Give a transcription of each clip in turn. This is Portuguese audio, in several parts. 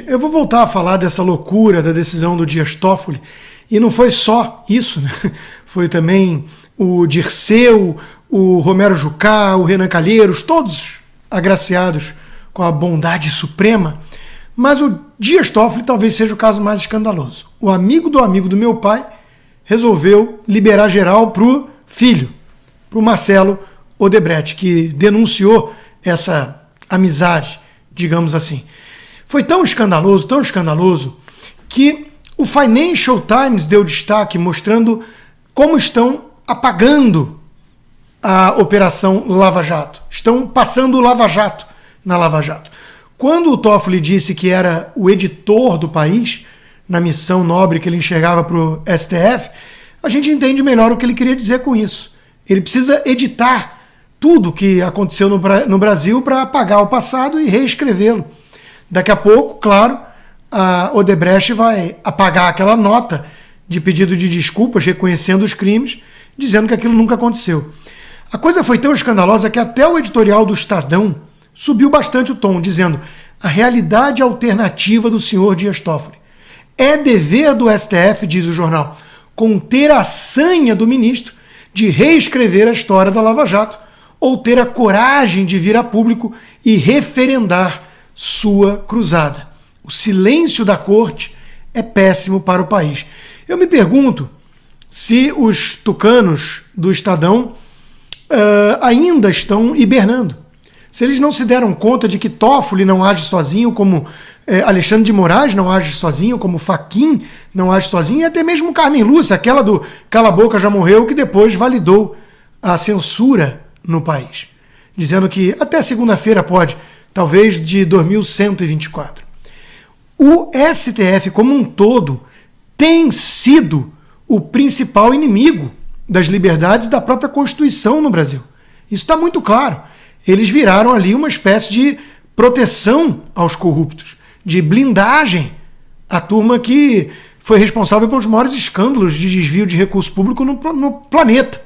Eu vou voltar a falar dessa loucura da decisão do Dias Toffoli, e não foi só isso, né? Foi também o Dirceu, o Romero Jucá, o Renan Calheiros, todos agraciados com a bondade suprema, mas o Dias Toffoli talvez seja o caso mais escandaloso. O amigo do meu pai resolveu liberar geral para o filho, para o Marcelo Odebrecht, que denunciou essa amizade, digamos assim. Foi tão escandaloso, que o Financial Times deu destaque mostrando como estão apagando a Operação Lava Jato. Estão passando o Lava Jato na Lava Jato. Quando o Toffoli disse que era o editor do país, na missão nobre que ele enxergava para o STF, a gente entende melhor o que ele queria dizer com isso. Ele precisa editar tudo que aconteceu no Brasil para apagar o passado e reescrevê-lo. Daqui a pouco, claro, a Odebrecht vai apagar aquela nota de pedido de desculpas, reconhecendo os crimes, dizendo que aquilo nunca aconteceu. A coisa foi tão escandalosa que até o editorial do Estadão subiu bastante o tom, dizendo: a realidade alternativa do senhor Dias Toffoli. É dever do STF, diz o jornal, conter a sanha do ministro de reescrever a história da Lava Jato ou ter a coragem de vir a público e referendar sua cruzada. O silêncio da corte é péssimo para o país. Eu me pergunto se os tucanos do Estadão ainda estão hibernando. Se eles não se deram conta de que Toffoli não age sozinho, como Alexandre de Moraes não age sozinho, como Fachin não age sozinho, e até mesmo Carmen Lúcia, aquela do Cala a Boca Já Morreu, que depois validou a censura no país, dizendo que até segunda-feira pode, talvez de 2124. O STF como um todo tem sido o principal inimigo das liberdades da própria Constituição no Brasil. Isso está muito claro. Eles viraram ali uma espécie de proteção aos corruptos, de blindagem à turma que foi responsável pelos maiores escândalos de desvio de recurso público no planeta.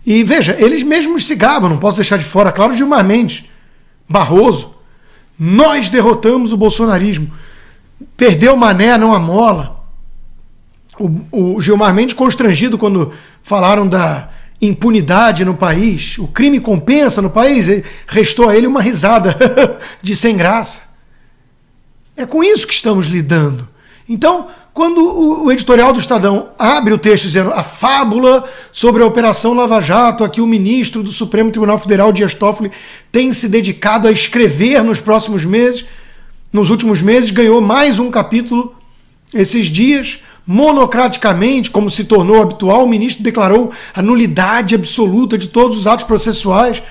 E veja, eles mesmos se gabam, não posso deixar de fora, claro, Gilmar Mendes, Barroso. Nós derrotamos o bolsonarismo. Perdeu Mané, não a mola. O Gilmar Mendes constrangido quando falaram da impunidade no país, o crime compensa no país, restou a ele uma risada de sem graça. É com isso que estamos lidando. Então, quando o editorial do Estadão abre o texto dizendo a fábula sobre a Operação Lava Jato, aqui o ministro do Supremo Tribunal Federal, Dias Toffoli, tem se dedicado a escrever nos últimos meses, ganhou mais um capítulo esses dias, monocraticamente, como se tornou habitual, o ministro declarou a nulidade absoluta de todos os atos processuais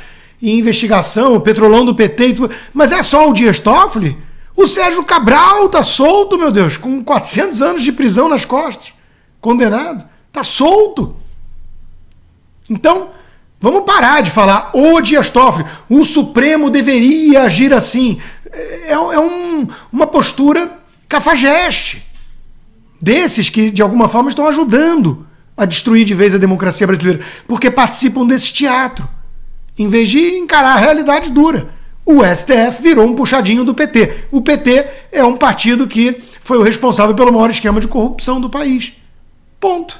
e investigação, o petrolão do PT e tudo. Mas é só o Dias Toffoli? O Sérgio Cabral tá solto, meu Deus, com 400 anos de prisão nas costas, condenado, tá solto. Então, vamos parar de falar o Dias Toffoli, o Supremo deveria agir assim. Uma postura cafajeste, desses que, de alguma forma, estão ajudando a destruir de vez a democracia brasileira, porque participam desse teatro, em vez de encarar a realidade dura. O STF virou um puxadinho do PT. O PT é um partido que foi o responsável pelo maior esquema de corrupção do país. Ponto.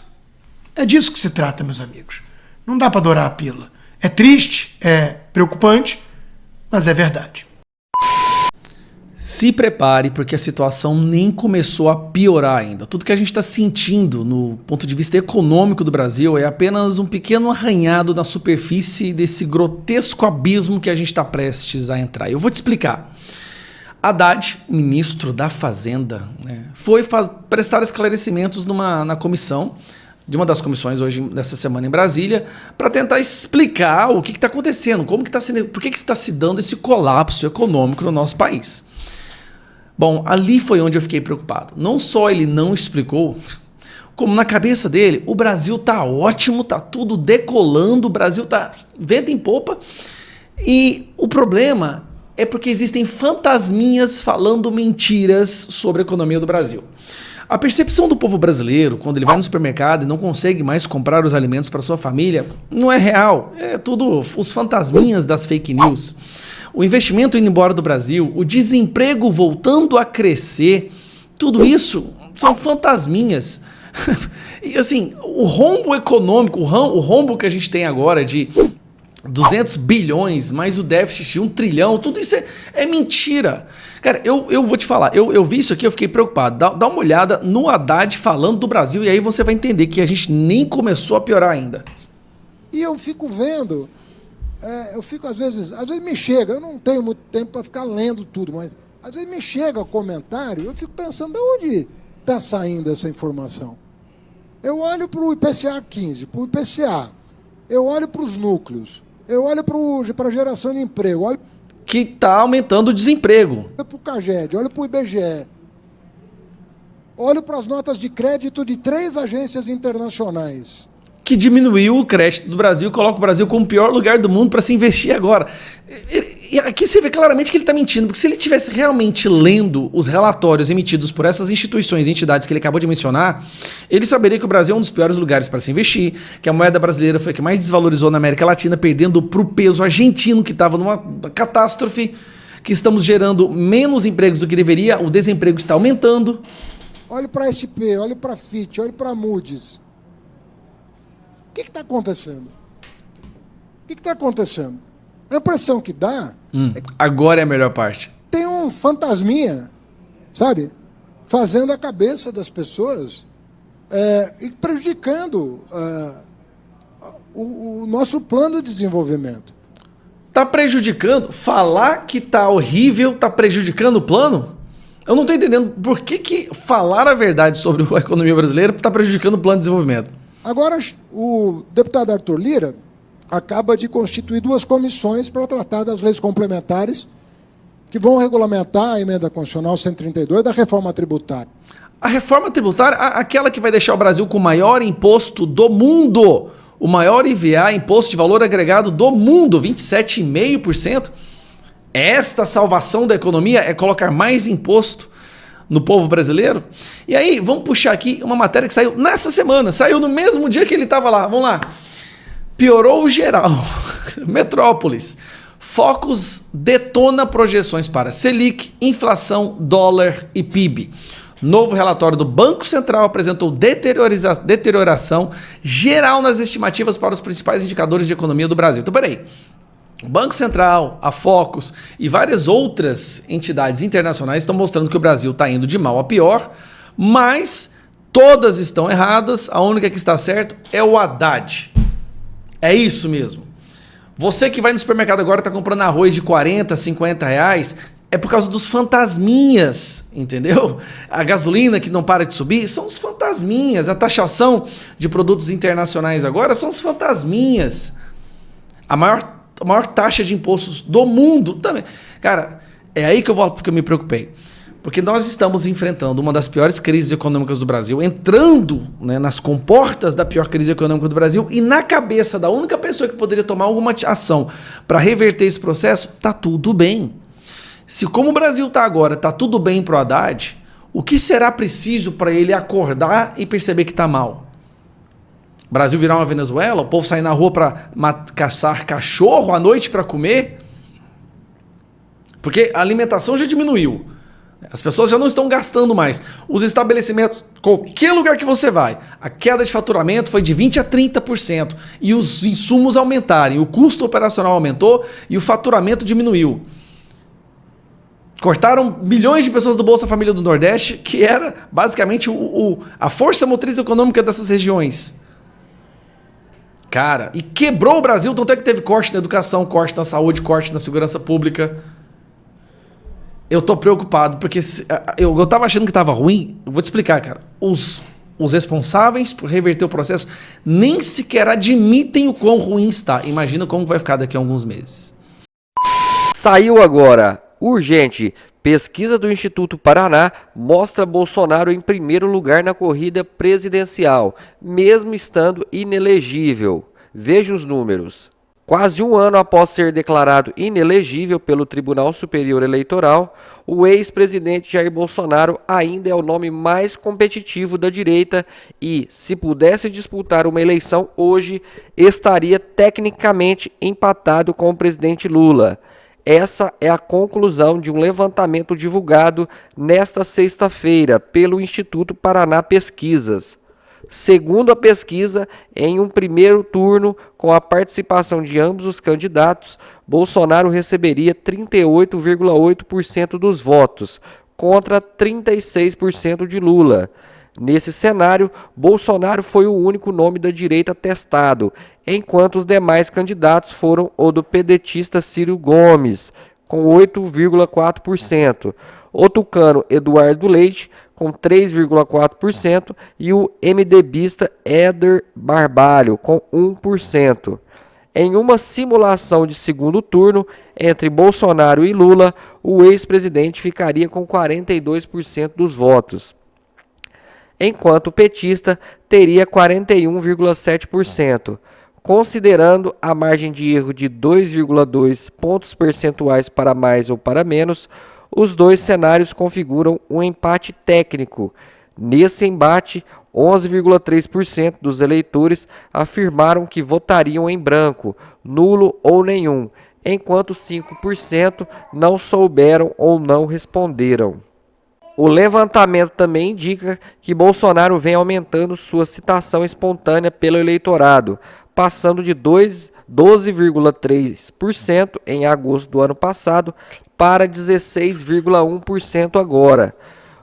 É disso que se trata, meus amigos. Não dá para adorar a pílula. É triste, é preocupante, mas é verdade. Se prepare, porque a situação nem começou a piorar ainda. Tudo que a gente está sentindo no ponto de vista econômico do Brasil é apenas um pequeno arranhado na superfície desse grotesco abismo que a gente está prestes a entrar. Eu vou te explicar. Haddad, ministro da Fazenda, foi prestar esclarecimentos na comissão, de uma das comissões hoje, nessa semana em Brasília, para tentar explicar o que está acontecendo, por que está se dando esse colapso econômico no nosso país. Bom, ali foi onde eu fiquei preocupado. Não só ele não explicou, como na cabeça dele, o Brasil tá ótimo, tá tudo decolando, o Brasil tá vento em popa. E o problema é porque existem fantasminhas falando mentiras sobre a economia do Brasil. A percepção do povo brasileiro, quando ele vai no supermercado e não consegue mais comprar os alimentos para sua família, não é real. É tudo os fantasminhas das fake news. o investimento indo embora do Brasil, o desemprego voltando a crescer, tudo isso são fantasminhas. E assim, o rombo econômico, o rombo que a gente tem agora de 200 bilhões, mais o déficit de 1 trilhão, tudo isso é mentira. Cara, eu vou te falar, eu vi isso aqui, eu fiquei preocupado. Dá uma olhada no Haddad falando do Brasil e aí você vai entender que a gente nem começou a piorar ainda. E eu fico vendo, às vezes me chega, eu não tenho muito tempo para ficar lendo tudo, mas às vezes me chega comentário, eu fico pensando de onde está saindo essa informação. Eu olho para o IPCA 15, para o IPCA, eu olho para os núcleos, eu olho para a geração de emprego, olho que está aumentando o desemprego. Olho para o CAGED, olho para o IBGE, olho para as notas de crédito de 3 agências internacionais. Que diminuiu o crédito do Brasil e coloca o Brasil como o pior lugar do mundo para se investir agora. E aqui você vê claramente que ele está mentindo, porque se ele estivesse realmente lendo os relatórios emitidos por essas instituições e entidades que ele acabou de mencionar, ele saberia que o Brasil é um dos piores lugares para se investir, que a moeda brasileira foi a que mais desvalorizou na América Latina, perdendo para o peso argentino, que estava numa catástrofe, que estamos gerando menos empregos do que deveria, o desemprego está aumentando. Olhe para a SP, olhe para a Fitch, olhe para a Moody's. O que está acontecendo? O que está acontecendo? A impressão que dá... Agora é a melhor parte. Tem um fantasminha, sabe? Fazendo a cabeça das pessoas e prejudicando o nosso plano de desenvolvimento. Está prejudicando? Falar que está horrível está prejudicando o plano? Eu não estou entendendo por que falar a verdade sobre a economia brasileira está prejudicando o plano de desenvolvimento. Agora, o deputado Arthur Lira acaba de constituir 2 comissões para tratar das leis complementares que vão regulamentar a emenda constitucional 132 da reforma tributária. A reforma tributária, aquela que vai deixar o Brasil com o maior imposto do mundo, o maior IVA, Imposto de Valor Agregado do mundo, 27,5%. Esta salvação da economia é colocar mais imposto no povo brasileiro. E aí, vamos puxar aqui uma matéria que saiu nessa semana, saiu no mesmo dia que ele estava lá. Vamos lá. Piorou o geral. Metrópolis. Focus detona projeções para Selic, inflação, dólar e PIB. Novo relatório do Banco Central apresentou deterioração geral nas estimativas para os principais indicadores de economia do Brasil. Então, peraí. O Banco Central, a Focus e várias outras entidades internacionais estão mostrando que o Brasil está indo de mal a pior, mas todas estão erradas, a única que está certa é o Haddad. É isso mesmo. Você que vai no supermercado agora está comprando arroz de 40, 50 reais, é por causa dos fantasminhas, entendeu? A gasolina que não para de subir são os fantasminhas, a taxação de produtos internacionais agora são os fantasminhas. A maior taxa de impostos do mundo também. Cara, é aí que eu me preocupei. Porque nós estamos enfrentando uma das piores crises econômicas do Brasil, entrando, né, nas comportas da pior crise econômica do Brasil, e na cabeça da única pessoa que poderia tomar alguma ação para reverter esse processo, tá tudo bem. Se como o Brasil está agora, tá tudo bem para o Haddad, o que será preciso para ele acordar e perceber que está mal? O Brasil virar uma Venezuela? O povo sair na rua para caçar cachorro à noite para comer? Porque a alimentação já diminuiu. As pessoas já não estão gastando mais. Os estabelecimentos, qualquer lugar que você vai, a queda de faturamento foi de 20% a 30%. E os insumos aumentarem, o custo operacional aumentou e o faturamento diminuiu. Cortaram milhões de pessoas do Bolsa Família do Nordeste, que era basicamente a força motriz econômica dessas regiões. Cara, e quebrou o Brasil, tanto é que teve corte na educação, corte na saúde, corte na segurança pública. Eu tô preocupado, porque eu tava achando que tava ruim. Eu vou te explicar, cara. Os responsáveis por reverter o processo nem sequer admitem o quão ruim está. Imagina como vai ficar daqui a alguns meses. Saiu agora, urgente, pesquisa do Instituto Paraná mostra Bolsonaro em primeiro lugar na corrida presidencial, mesmo estando inelegível. Veja os números. Quase um ano após ser declarado inelegível pelo Tribunal Superior Eleitoral, o ex-presidente Jair Bolsonaro ainda é o nome mais competitivo da direita e, se pudesse disputar uma eleição hoje, estaria tecnicamente empatado com o presidente Lula. Essa é a conclusão de um levantamento divulgado nesta sexta-feira pelo Instituto Paraná Pesquisas. Segundo a pesquisa, em um primeiro turno, com a participação de ambos os candidatos, Bolsonaro receberia 38,8% dos votos, contra 36% de Lula. Nesse cenário, Bolsonaro foi o único nome da direita testado, enquanto os demais candidatos foram o do pedetista Ciro Gomes, com 8,4%, o tucano Eduardo Leite, com 3,4%, e o MDBista Éder Barbalho, com 1%. Em uma simulação de segundo turno entre Bolsonaro e Lula, o ex-presidente ficaria com 42% dos votos, enquanto o petista teria 41,7%. Considerando a margem de erro de 2,2 pontos percentuais para mais ou para menos, os dois cenários configuram um empate técnico. Nesse embate, 11,3% dos eleitores afirmaram que votariam em branco, nulo ou nenhum, enquanto 5% não souberam ou não responderam. O levantamento também indica que Bolsonaro vem aumentando sua citação espontânea pelo eleitorado, passando de 12,3% em agosto do ano passado para 16,1% agora.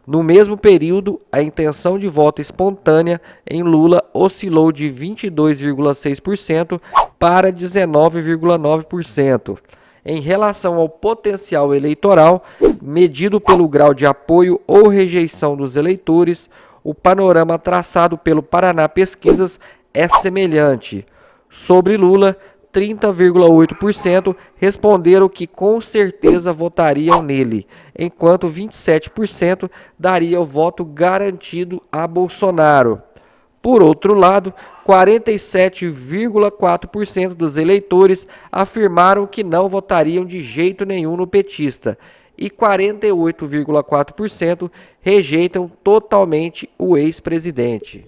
No mesmo período, a intenção de voto espontânea em Lula oscilou de 22,6% para 19,9%. Em relação ao potencial eleitoral, medido pelo grau de apoio ou rejeição dos eleitores, o panorama traçado pelo Paraná Pesquisas é semelhante. Sobre Lula, 30,8% responderam que com certeza votariam nele, enquanto 27% daria o voto garantido a Bolsonaro. Por outro lado, 47,4% dos eleitores afirmaram que não votariam de jeito nenhum no petista e 48,4% rejeitam totalmente o ex-presidente.